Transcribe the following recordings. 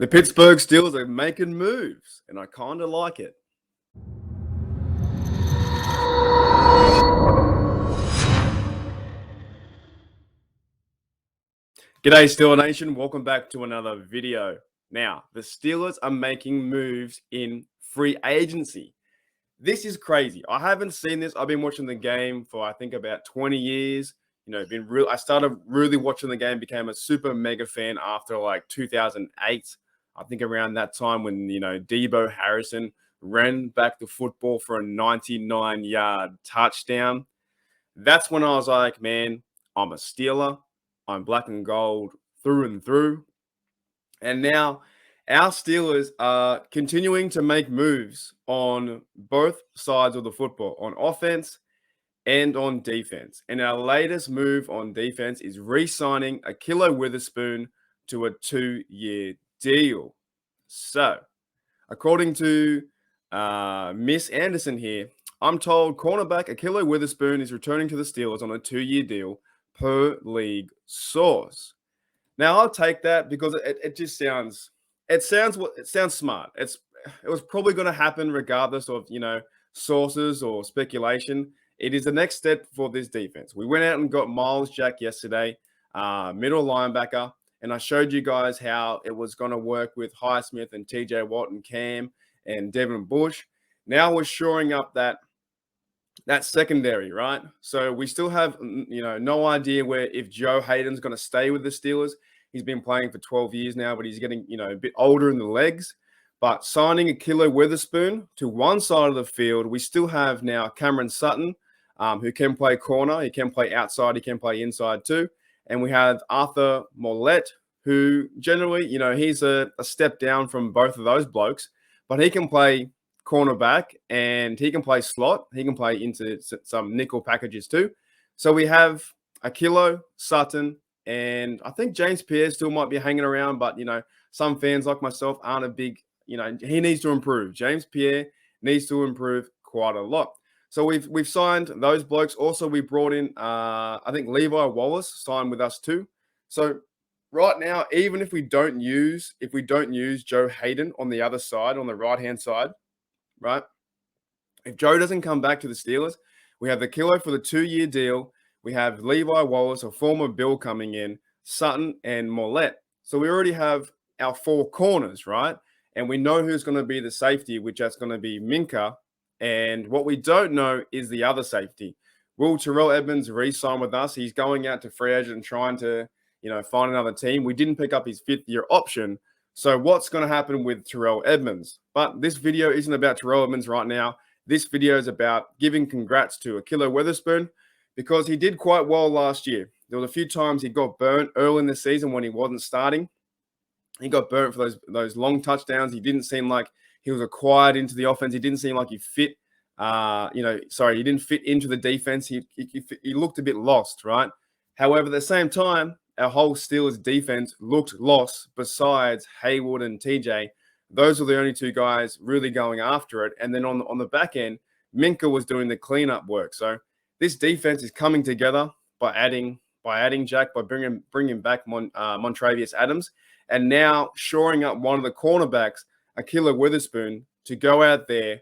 The Pittsburgh Steelers are making moves, and I kind of like it. G'day, Steeler Nation. Welcome back to another video. Now, the Steelers are making moves in free agency. This is crazy. I haven't seen this. I've been watching the game for, I think, about 20 years. I started really watching the game, became a super mega fan after like 2008. I think around that time when, Debo Harrison ran back the football for a 99-yard touchdown. That's when I was like, man, I'm a Steeler. I'm black and gold through and through. And now our Steelers are continuing to make moves on both sides of the football, on offense and on defense. And our latest move on defense is re-signing Ahkello Witherspoon to a 2-year deal. So, according to Miss Anderson here, I'm told cornerback Ahkello Witherspoon is returning to the Steelers on a 2-year deal per league source. Now I'll take that because it just sounds smart. It was probably going to happen regardless of sources or speculation. It is the next step for this defense. We went out and got Miles Jack yesterday, middle linebacker, and I showed you guys how it was going to work with Highsmith and TJ Watt and Cam and Devin Bush. Now we're shoring up that secondary, right? So we still have, no idea if Joe Hayden's going to stay with the Steelers. He's been playing for 12 years now, but he's getting, a bit older in the legs. But signing Ahkello Witherspoon to one side of the field, we still have now Cameron Sutton, who can play corner. He can play outside. He can play inside too. And we have Arthur Mollett, who generally, he's a step down from both of those blokes, but he can play cornerback and he can play slot. He can play into some nickel packages too. So we have Ahkello, Sutton, and I think James Pierre still might be hanging around, but some fans like myself aren't a big, he needs to improve. James Pierre needs to improve quite a lot. So we've signed those blokes. Also, we brought in I think Levi Wallace signed with us too. So right now, even if we don't use Joe Hayden on the other side, on the right-hand side, right? If Joe doesn't come back to the Steelers, we have Ahkello for the 2-year deal. We have Levi Wallace, a former Bill, coming in, Sutton and Mollett. So we already have our 4 corners, right? And we know who's going to be the safety, which that's going to be Minka. And what we don't know is the other safety. Will Terrell Edmonds re-sign with us? He's going out to free agent and trying to, find another team. We didn't pick up his 5th-year option. So what's going to happen with Terrell Edmonds? But this video isn't about Terrell Edmonds right now. This video is about giving congrats to Ahkello Witherspoon because he did quite well last year. There was a few times he got burnt early in the season when he wasn't starting. He got burnt for those long touchdowns. He didn't seem like he was acquired into the offense. He didn't seem like he fit. He didn't fit into the defense. He looked a bit lost, right? However, at the same time, our whole Steelers defense looked lost besides Haywood and TJ. Those were the only 2 guys really going after it. And then on the back end, Minka was doing the cleanup work. So this defense is coming together by adding Jack, by bringing back Montravius Adams, and now shoring up one of the cornerbacks, Ahkello Witherspoon, to go out there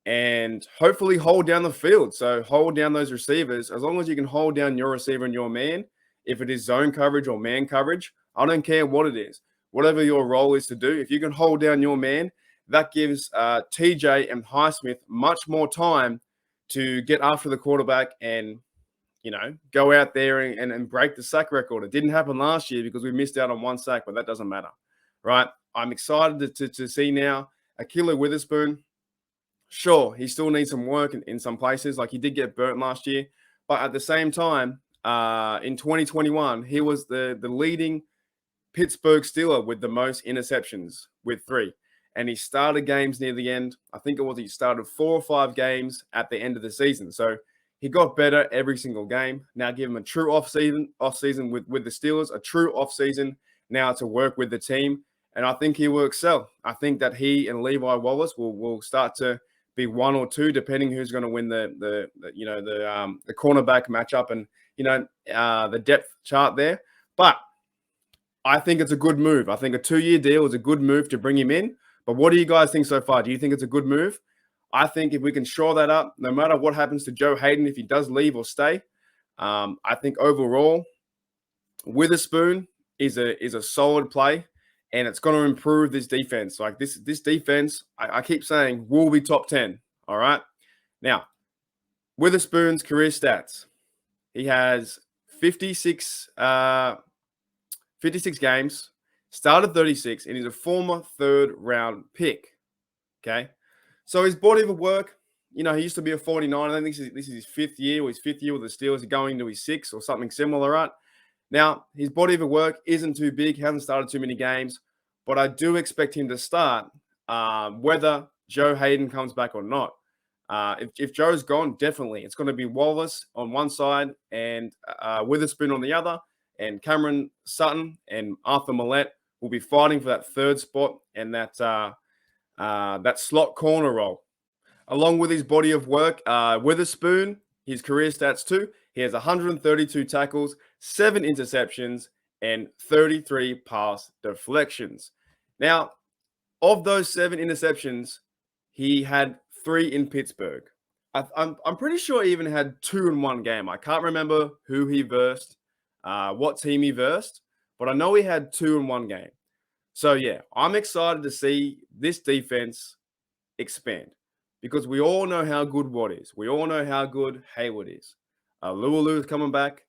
and hopefully hold down the field. So hold down those receivers. As long as you can hold down your receiver and your man, if it is zone coverage or man coverage, I don't care what it is. Whatever your role is to do, if you can hold down your man, that gives TJ and Highsmith much more time to get after the quarterback and, go out there and break the sack record. It didn't happen last year because we missed out on 1 sack, but that doesn't matter, right? I'm excited to see now Ahkello Witherspoon. Sure, he still needs some work in some places. Like he did get burnt last year, but at the same time, in 2021, he was the leading Pittsburgh Steeler with the most interceptions with 3. And he started games near the end. I think he started 4 or 5 games at the end of the season. So he got better every single game. Now give him a true off season with the Steelers, a true off season now to work with the team. And I think he will excel. I think that he and Levi Wallace will start to be 1 or 2, depending who's going to win the cornerback matchup and the depth chart there. But I think it's a good move. I think a 2-year deal is a good move to bring him in. But what do you guys think so far? Do you think it's a good move? I think if we can shore that up, no matter what happens to Joe Hayden, if he does leave or stay, I think overall, Witherspoon is a solid play, and it's going to improve this defense. Like this defense, I keep saying will be top 10. All right. Now, Witherspoon's career stats. He has 56 games, started 36, and he's a former third-round pick. Okay. So his body of work, he used to be a 49. I think this is his fifth year with the Steelers, going into his sixth or something similar, right? Now, his body of work isn't too big, hasn't started too many games, but I do expect him to start whether Joe Hayden comes back or not. If Joe's gone, definitely. It's going to be Wallace on one side and Witherspoon on the other, and Cameron Sutton and Arthur Millette will be fighting for that third spot and that slot corner role. Along with his body of work, Witherspoon, his career stats too, he has 132 tackles, 7 interceptions, and 33 pass deflections. Now, of those 7 interceptions, he had 3 in Pittsburgh. I'm pretty sure he even had 2 in one game. I can't remember who he versed, what team he versed, but I know he had 2 in one game. So, yeah, I'm excited to see this defense expand because we all know how good Watt is. We all know how good Hayward is. Lualu is coming back.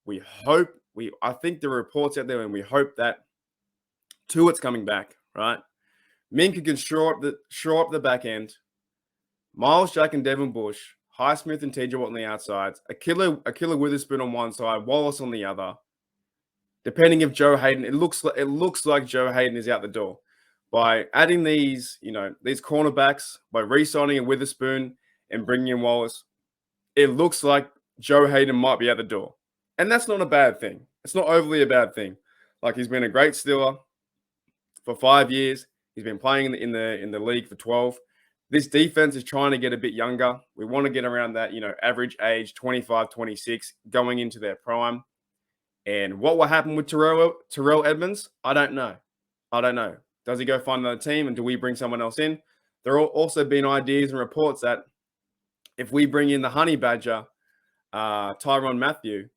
I think the reports out there, and we hope that Tuitt's coming back, right? Minka can shore up the back end. Miles Jack and Devin Bush, Highsmith and TJ Watt on the outsides, Ahkello Witherspoon on one side, Wallace on the other. Depending if Joe Hayden, it looks like Joe Hayden is out the door. By adding these cornerbacks, by re-signing a Witherspoon and bringing in Wallace, it looks like Joe Hayden might be out the door. And that's not a bad thing. It's not overly a bad thing. Like, he's been a great Steeler for 5 years. He's been playing in the league for 12. This defense is trying to get a bit younger. We want to get around that, average age 25, 26, going into their prime. And what will happen with Terrell Edmonds? I don't know. Does he go find another team, and do we bring someone else in? There have also been ideas and reports that if we bring in the Honey Badger, Tyrann Mathieu,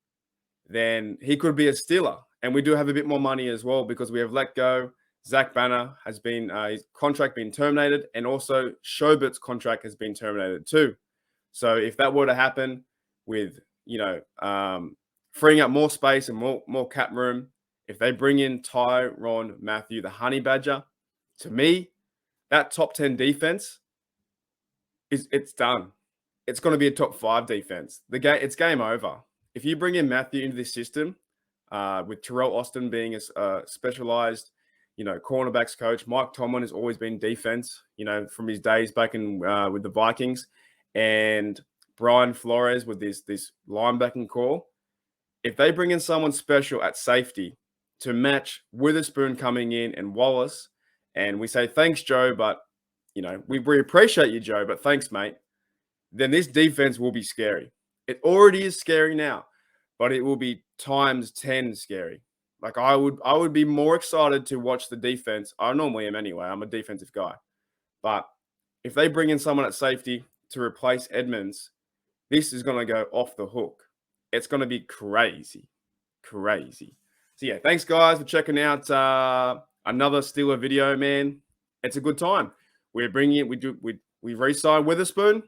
then he could be a Steeler. And we do have a bit more money as well because we have let go. Zach Banner has been his contract been terminated, and also Schaubert's contract has been terminated too. So if that were to happen with freeing up more space and more cap room, if they bring in Tyrann Mathieu, the Honey Badger, to me, that top 10 defense it's done. It's going to be a top 5 defense. It's game over. If you bring in Mathieu into this system, with Terrell Austin being a specialized, cornerbacks coach, Mike Tomlin has always been defense, from his days back in with the Vikings, and Brian Flores with this linebacking core. If they bring in someone special at safety to match Witherspoon coming in and Wallace, and we say, thanks, Joe, but, we appreciate you, Joe, but thanks, mate, then this defense will be scary. It already is scary now, but it will be times 10 scary. Like, I would be more excited to watch the defense. I normally am anyway. I'm a defensive guy. But if they bring in someone at safety to replace Edmonds, this is going to go off the hook. It's going to be crazy. So, yeah, thanks, guys, for checking out another Steeler video, man. It's a good time. We're bringing it. We re-sign Witherspoon.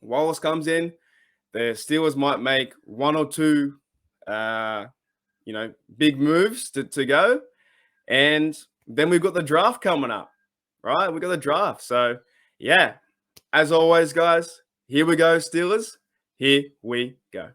Wallace comes in. The Steelers might make 1 or 2, big moves to go. And then we've got the draft coming up, right? We've got the draft. So, yeah, as always, guys, here we go, Steelers. Here we go.